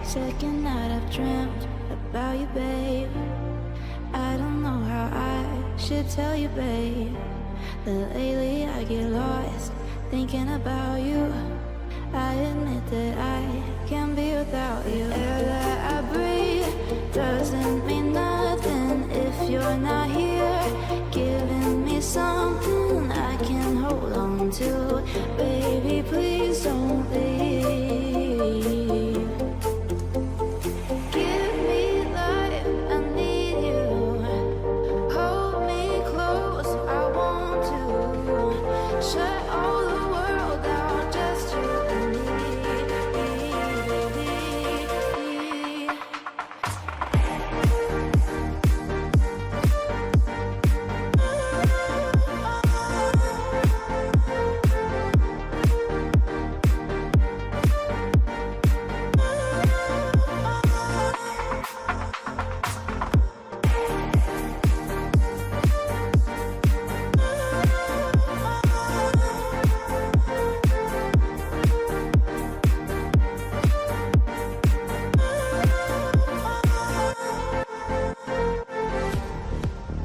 Second night I've dreamt about you, babe. I don't know how I should tell you, babe, that lately I get lost thinking about you. I admit that I can't be without you. Air that I breathe doesn't mean nothing if you're not here, giving me something I can hold on to. Baby, please don't leave. Give me life, I need you. Hold me close, I want to. Shut all the world down, just you and me.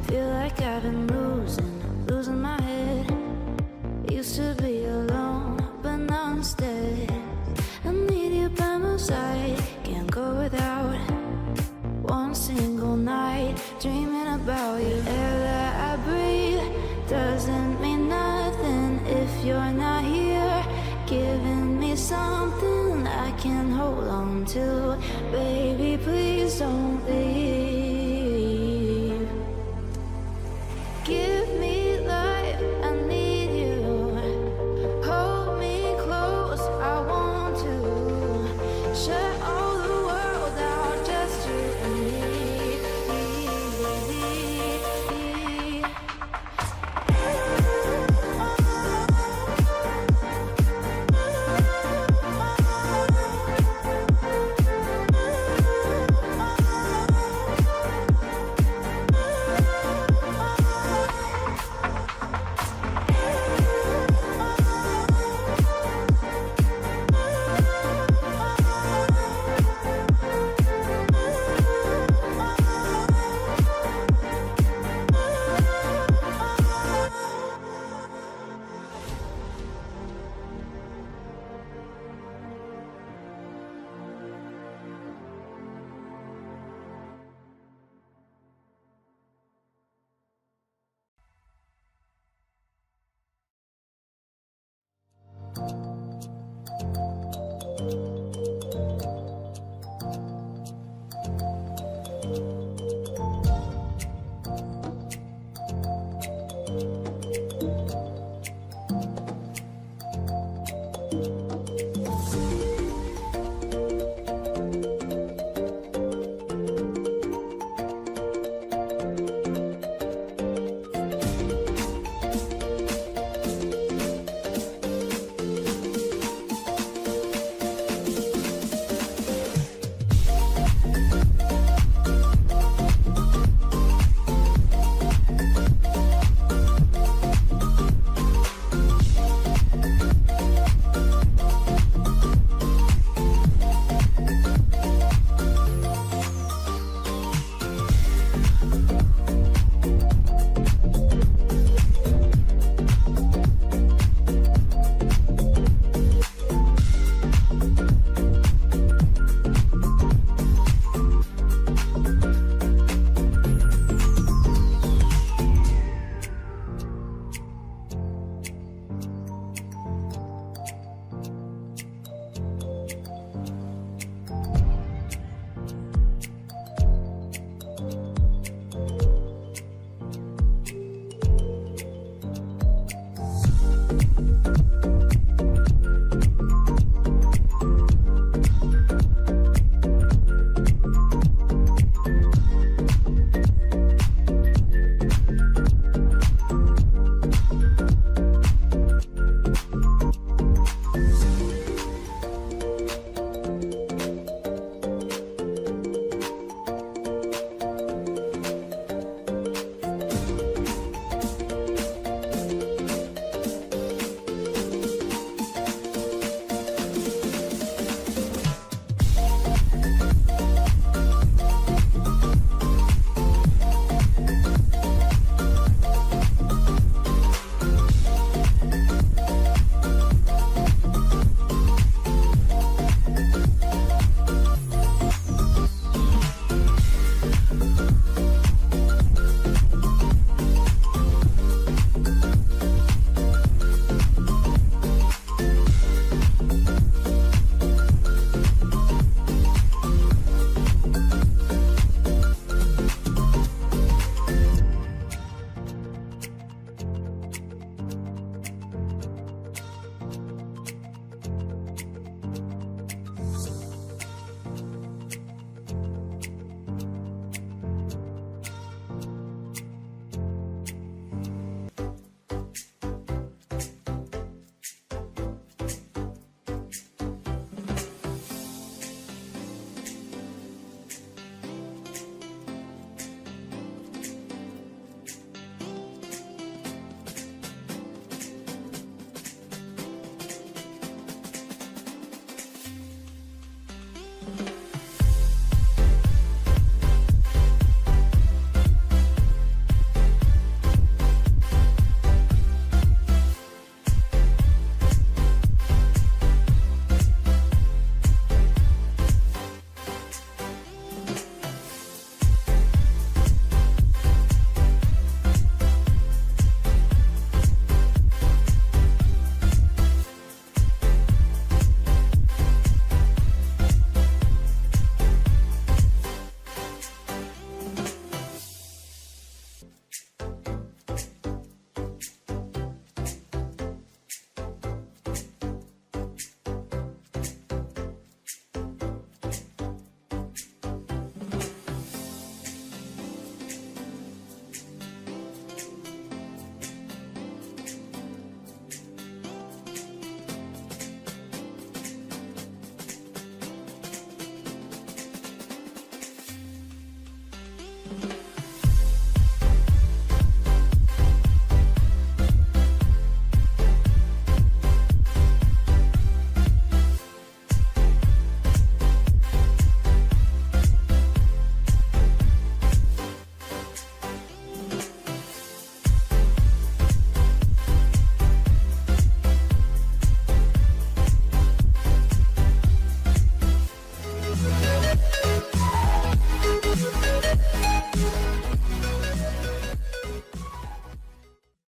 Feel like I've been losing my head. Used to be alone, but now instead I need you by my side. Can't go without one single night dreaming about you. Air that I breathe doesn't mean nothing if you're not here, giving me something I can hold on to. Baby, please don't leave.